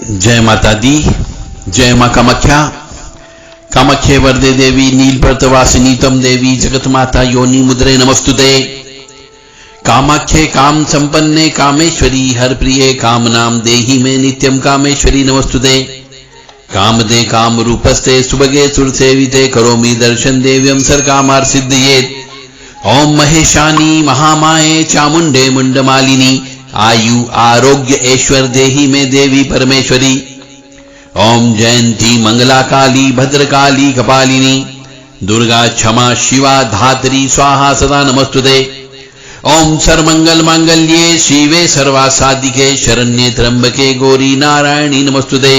जय माता दी, जय मां कामाख्या। कामाख्ये वरदे देवी नीलपर्वतवासिनी तम देवी जगत माता योनि मुद्रे नमस्तुते। कामाख्ये काम संपन्ने कामेश्वरी हर प्रिये काम नाम देहि में नित्यम कामेश्वरी नमस्तुते। काम दे काम रूपस्ते सुभगे सुरसेविते करोमि दर्शन देव्यम सर्वकामार्थ सिद्धयेत्। ओम महेशानी महामाये चामुंडे मुंडमालिनी आयु आरोग्य ऐश्वर्य देहि में देवी परमेश्वरी। ओम जयंती मंगला काली भद्रकाली कपालिनी दुर्गा क्षमा शिवा धात्री स्वाहा सदा नमस्तुते। ओम सर्वमंगल मांगल्ये शिवे सर्वासाधिके शरण्ये त्र्यंबके गौरी नारायणी नमस्तुते।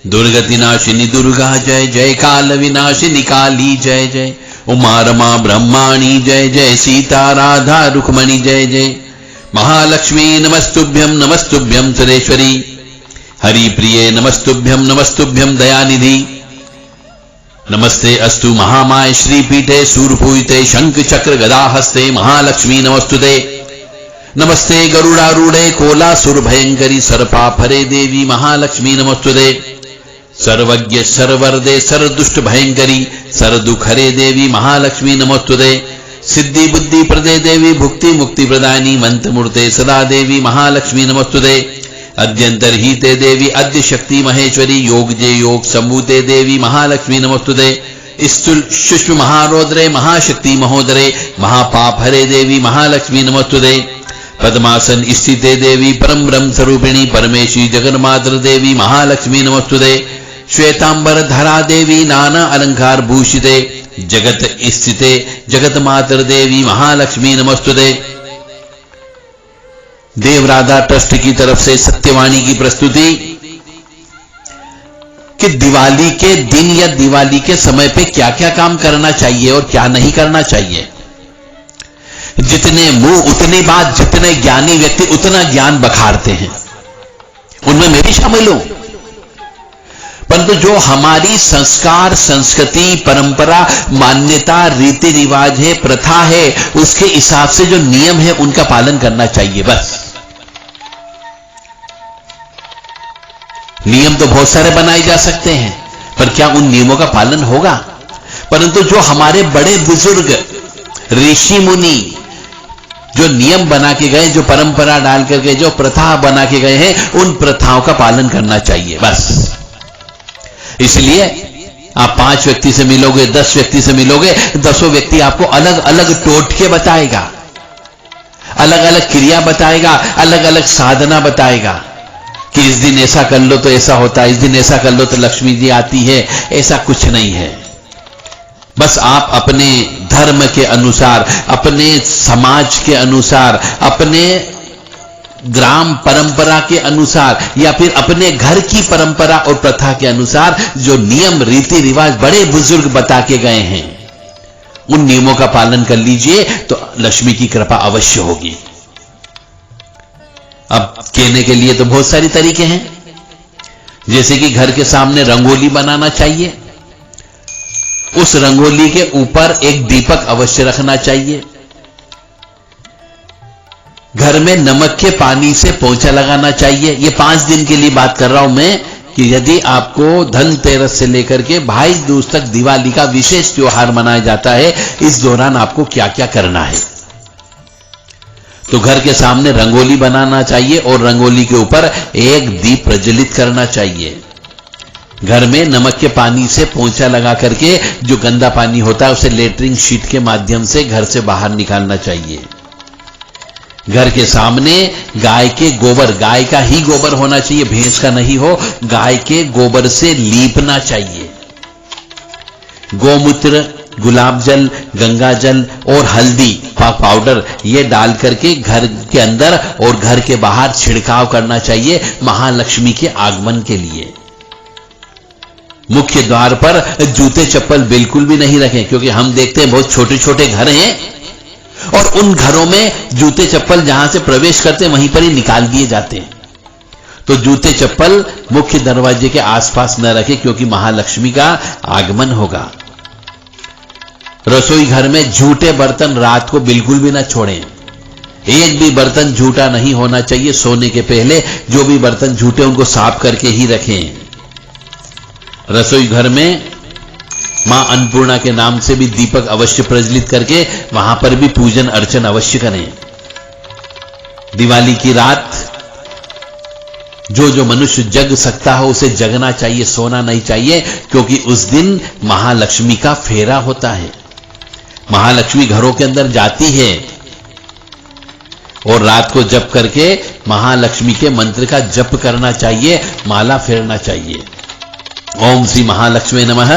दुर्गति नाशिनी दुर्गा जय जय, काल विनाशिनी काली जय जय, उमा रमा ब्रह्माणी जय जय, सीता राधा रुक्मणी जय जय, महालक्ष्मी नमस्तुभ्यम सुरेश्वरी, हरि प्रिये नमस्तुभ्यम दयानिधि। नमस्ते अस्तु महामाय श्रीपीठे सूरपूजिते शंख चक्र गदा हस्ते महालक्ष्मी नमस्तुते। नमस्ते गरुड़ारूढ़े कोलासुर भयंकरी सर्पाफरे देवी महालक्ष्मी नमस्तुते। सर्वज्ञ सर्वरदे सर्वदुष्ट भयंकरी सर्वदुखरे देवी महालक्ष्मी नमस्तुते। सिद्धि बुद्धि प्रदे देवी भुक्ति मुक्ति प्रदायिनी मंत्र मूर्ते सदा देवी महालक्ष्मी नमस्तुते। अद्यंतरहिते देवी अद्य शक्ति महेश्वरी योग जे योग संभूते देवी महालक्ष्मी नमस्तुते। स्थूल सूक्ष्म महारौद्रे महाशक्ति महोदरे महापाप हरे देवी महालक्ष्मी नमस्तुते। पद्मासन स्थिते देवी परम ब्रह्म स्वरूपिणी परमेश्वरी जगन्मात्र देवी महालक्ष्मी नमस्तुते। श्वेतांबर धरा देवी नाना अलंकार भूषिते जगत स्थिते जगत मातर देवी महालक्ष्मी नमस्तुते। देवराधा ट्रस्ट की तरफ से सत्यवाणी की प्रस्तुति कि दिवाली के दिन या दिवाली के समय पे क्या क्या काम करना चाहिए और क्या नहीं करना चाहिए। जितने मुंह उतनी बात, जितने ज्ञानी व्यक्ति उतना ज्ञान बखारते हैं, उनमें मैं भी शामिल हूं। परंतु जो हमारी संस्कार संस्कृति परंपरा मान्यता रीति रिवाज है प्रथा है, उसके हिसाब से जो नियम है उनका पालन करना चाहिए। बस नियम तो बहुत सारे बनाए जा सकते हैं, पर क्या उन नियमों का पालन होगा? परंतु जो हमारे बड़े बुजुर्ग ऋषि मुनि जो नियम बना के गए, जो परंपरा डाल करके जो प्रथा बना के गए हैं, उन प्रथाओं का पालन करना चाहिए। बस इसलिए आप 5 व्यक्ति से मिलोगे, 10 व्यक्ति से मिलोगे, 10 व्यक्ति आपको अलग अलग टोटके बताएगा, अलग अलग क्रिया बताएगा, अलग अलग साधना बताएगा कि इस दिन ऐसा कर लो तो ऐसा होता है, इस दिन ऐसा कर लो तो लक्ष्मी जी आती है। ऐसा कुछ नहीं है। बस आप अपने धर्म के अनुसार, अपने समाज के अनुसार, अपने ग्राम परंपरा के अनुसार या फिर अपने घर की परंपरा और प्रथा के अनुसार जो नियम रीति रिवाज बड़े बुजुर्ग बता के गए हैं, उन नियमों का पालन कर लीजिए तो लक्ष्मी की कृपा अवश्य होगी। अब कहने के लिए तो बहुत सारी तरीके हैं, जैसे कि घर के सामने रंगोली बनाना चाहिए, उस रंगोली के ऊपर एक दीपक अवश्य रखना चाहिए। घर में नमक के पानी से पोंछा लगाना चाहिए। ये 5 दिन के लिए बात कर रहा हूं मैं कि यदि आपको धनतेरस से लेकर के भाई दूज तक दिवाली का विशेष त्योहार मनाया जाता है, इस दौरान आपको क्या क्या करना है। तो घर के सामने रंगोली बनाना चाहिए और रंगोली के ऊपर एक दीप प्रज्वलित करना चाहिए। घर में नमक के पानी से पोंछा लगा करके जो गंदा पानी होता है उसे लेटरिन शीट के माध्यम से घर से बाहर निकालना चाहिए। घर के सामने गाय के गोबर, गाय का ही गोबर होना चाहिए, भैंस का नहीं हो, गाय के गोबर से लीपना चाहिए। गोमूत्र, गुलाब जल, गंगा जल और हल्दी पाउडर ये डाल करके घर के अंदर और घर के बाहर छिड़काव करना चाहिए महालक्ष्मी के आगमन के लिए। मुख्य द्वार पर जूते चप्पल बिल्कुल भी नहीं रखें, क्योंकि हम देखते हैं बहुत छोटे छोटे घर हैं और उन घरों में जूते चप्पल जहां से प्रवेश करते हैं वहीं पर ही निकाल दिए जाते हैं। तो जूते चप्पल मुख्य दरवाजे के आसपास न रखें, क्योंकि महालक्ष्मी का आगमन होगा। रसोई घर में झूठे बर्तन रात को बिल्कुल भी ना छोड़ें। एक भी बर्तन झूठा नहीं होना चाहिए। सोने के पहले जो भी बर्तन झूठे उनको साफ करके ही रखें। रसोई घर में मां अन्नपूर्णा के नाम से भी दीपक अवश्य प्रज्वलित करके वहां पर भी पूजन अर्चन अवश्य करें। दिवाली की रात जो मनुष्य जग सकता हो उसे जगना चाहिए, सोना नहीं चाहिए, क्योंकि उस दिन महालक्ष्मी का फेरा होता है। महालक्ष्मी घरों के अंदर जाती है और रात को जप करके महालक्ष्मी के मंत्र का जप करना चाहिए, माला फेरना चाहिए। ओम श्री महालक्ष्मी नमः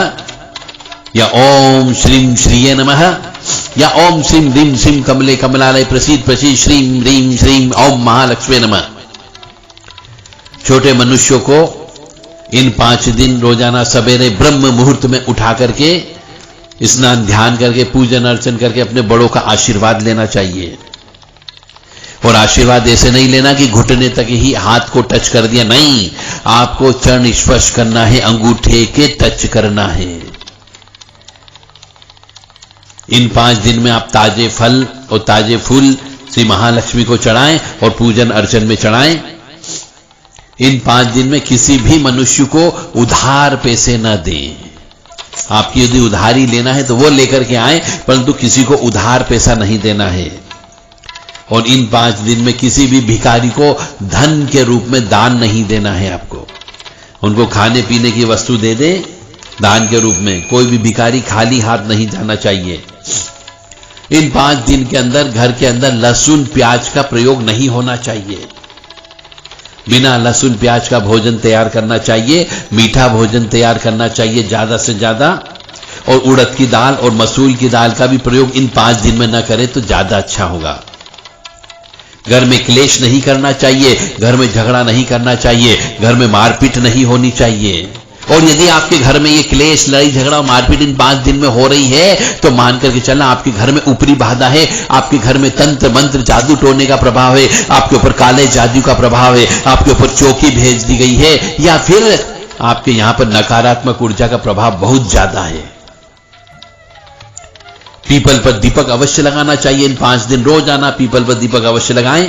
या ओम श्रीम श्रीये नमः या ओम श्रीम ह्रीम श्रीम कमले कमलालय प्रसीद प्रसीद श्रीम ह्रीम श्रीम ओम महालक्ष्मी नमः। छोटे मनुष्यों को इन 5 दिन रोजाना सवेरे ब्रह्म मुहूर्त में उठा करके स्नान ध्यान करके पूजन अर्चन करके अपने बड़ों का आशीर्वाद लेना चाहिए। और आशीर्वाद ऐसे नहीं लेना कि घुटने तक ही हाथ को टच कर दिया, नहीं, आपको चरण स्पर्श करना है, अंगूठे के टच करना है। इन 5 दिन में आप ताजे फल और ताजे फूल श्री महालक्ष्मी को चढ़ाएं और पूजन अर्चन में चढ़ाएं। इन 5 दिन में किसी भी मनुष्य को उधार पैसे न दें। आपकी यदि उधारी लेना है तो वो लेकर के आए, परंतु किसी को उधार पैसा नहीं देना है। और इन 5 दिन में किसी भी भिखारी को धन के रूप में दान नहीं देना है। आपको उनको खाने पीने की वस्तु दे दे दान के रूप में। कोई भी भिखारी खाली हाथ नहीं जाना चाहिए। इन 5 दिन के अंदर घर के अंदर लहसुन प्याज का प्रयोग नहीं होना चाहिए। बिना लहसुन प्याज का भोजन तैयार करना चाहिए, मीठा भोजन तैयार करना चाहिए ज्यादा से ज्यादा। और उड़द की दाल और मसूर की दाल का भी प्रयोग इन 5 दिन में न करें तो ज्यादा अच्छा होगा। घर में क्लेश नहीं करना चाहिए, घर में झगड़ा नहीं करना चाहिए, घर में मारपीट नहीं होनी चाहिए। और यदि आपके घर में ये क्लेश लड़ाई झगड़ा और मारपीट इन 5 दिन में हो रही है तो मान करके चलना आपके घर में ऊपरी बाधा है, आपके घर में तंत्र मंत्र जादू टोने का प्रभाव है, आपके ऊपर काले जादू का प्रभाव है, आपके ऊपर चौकी भेज दी गई है, या फिर आपके यहां पर नकारात्मक ऊर्जा का प्रभाव बहुत ज्यादा है। पीपल पर दीपक अवश्य लगाना चाहिए। इन 5 दिन रोजाना पीपल पर दीपक अवश्य लगाएं,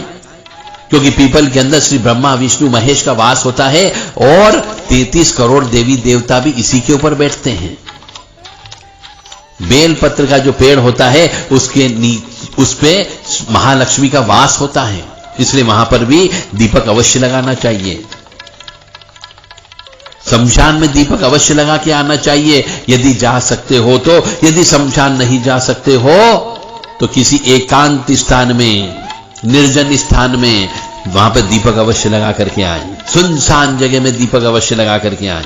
क्योंकि पीपल के अंदर श्री ब्रह्मा विष्णु महेश का वास होता है और 33 करोड़ देवी देवता भी इसी के ऊपर बैठते हैं। बेल पत्र का जो पेड़ होता है उस पे महालक्ष्मी का वास होता है, इसलिए वहां पर भी दीपक अवश्य लगाना चाहिए। शमशान में दीपक अवश्य लगा के आना चाहिए यदि जा सकते हो तो। यदि शमशान नहीं जा सकते हो तो किसी एकांत स्थान में, निर्जन स्थान में, वहां पर दीपक अवश्य लगा करके आए। सुनसान जगह में दीपक अवश्य लगा करके आए।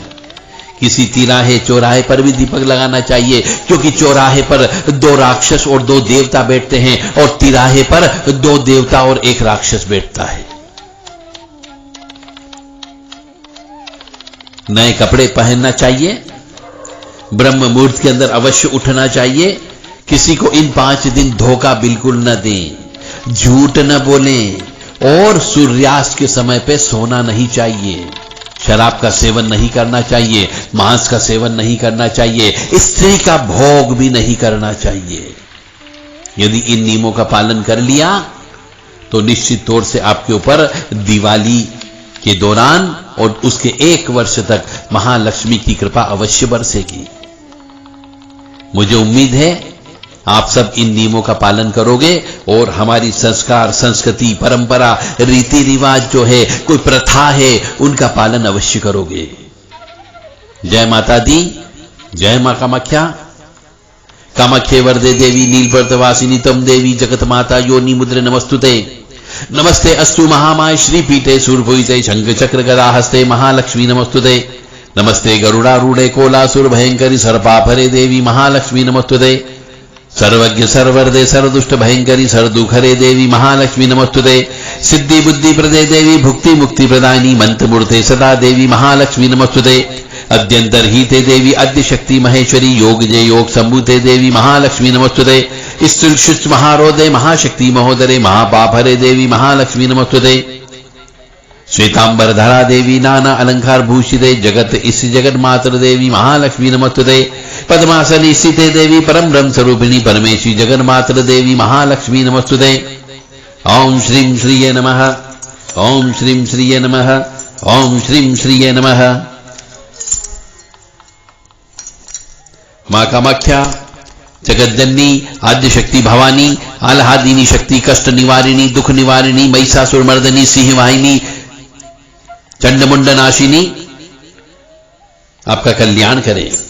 किसी तिराहे चौराहे पर भी दीपक लगाना चाहिए, क्योंकि चौराहे पर 2 राक्षस और 2 देवता बैठते हैं और तिराहे पर 2 देवता और 1 राक्षस बैठता है। नए कपड़े पहनना चाहिए। ब्रह्म मुहूर्त के अंदर अवश्य उठना चाहिए। किसी को इन 5 दिन धोखा बिल्कुल न दें, झूठ न बोलें और सूर्यास्त के समय पे सोना नहीं चाहिए। शराब का सेवन नहीं करना चाहिए, मांस का सेवन नहीं करना चाहिए, स्त्री का भोग भी नहीं करना चाहिए। यदि इन नियमों का पालन कर लिया तो निश्चित तौर से आपके ऊपर दिवाली के दौरान और उसके 1 वर्ष तक महालक्ष्मी की कृपा अवश्य बरसेगी। मुझे उम्मीद है आप सब इन नियमों का पालन करोगे और हमारी संस्कार, संस्कृति, परंपरा, रीति रिवाज जो है, कोई प्रथा है, उनका पालन अवश्य करोगे। जय माता दी, जय मां कामाख्या। कामाख्ये वरदे देवी नीलपर्वतवासिनी तम देवी जगत माता योनि मुद्रे नमस्तुते। नमस्ते अस्तु महामाय श्रीपीठे शूर्भुजिते शंख चक्र गदा हस्ते महालक्ष्मी नमस्तुते। नमस्ते गरुड़ारूढ़े कोलासुर भयंकरी सर्पापहरे देवी महालक्ष्मी नमस्तुते। सर्वज्ञ सर्वरदे सर्वदुष्ट भयंकरी सर्वदुखरे देवी महालक्ष्मी नमस्तुते। सिद्धि बुद्धि प्रदे देवी भुक्ति मुक्ति प्रदायिनी मंत्र मूर्ते सदा देवी महालक्ष्मी नमस्तुते। अद्यंतरहिते देवी अद्य शक्ति महेश्वरी योग जय योग संभूते देवी महालक्ष्मी नमस्तुते। स्तुष्ट महारोदे महाशक्ति महोदरे महापापहरे देवी महालक्ष्मी नमस्तुते। श्वेतांबर धरा देवी नाना अलंकार भूषिते जगत इस जगत मातर देवी महालक्ष्मी नमस्तुते। पद्मासनी स्थिते देवी परम ब्रह्म स्वरूपिणी परमेश्वरी जगन मातर देवी महालक्ष्मी नमस्तुते। ओम श्रीं श्रीये नमः। ओम श्रीं श्रीये नमः। ओम श्रीं श्रीये नमः। मां कामाख्या जगतजननी आद्य शक्ति भवानी आह्लादिनी शक्ति कष्ट निवारिणी दुख निवारिणी महिषासुर मर्दनी सिंह वाहिनी चंडमुंड नाशिनी आपका कल्याण करें।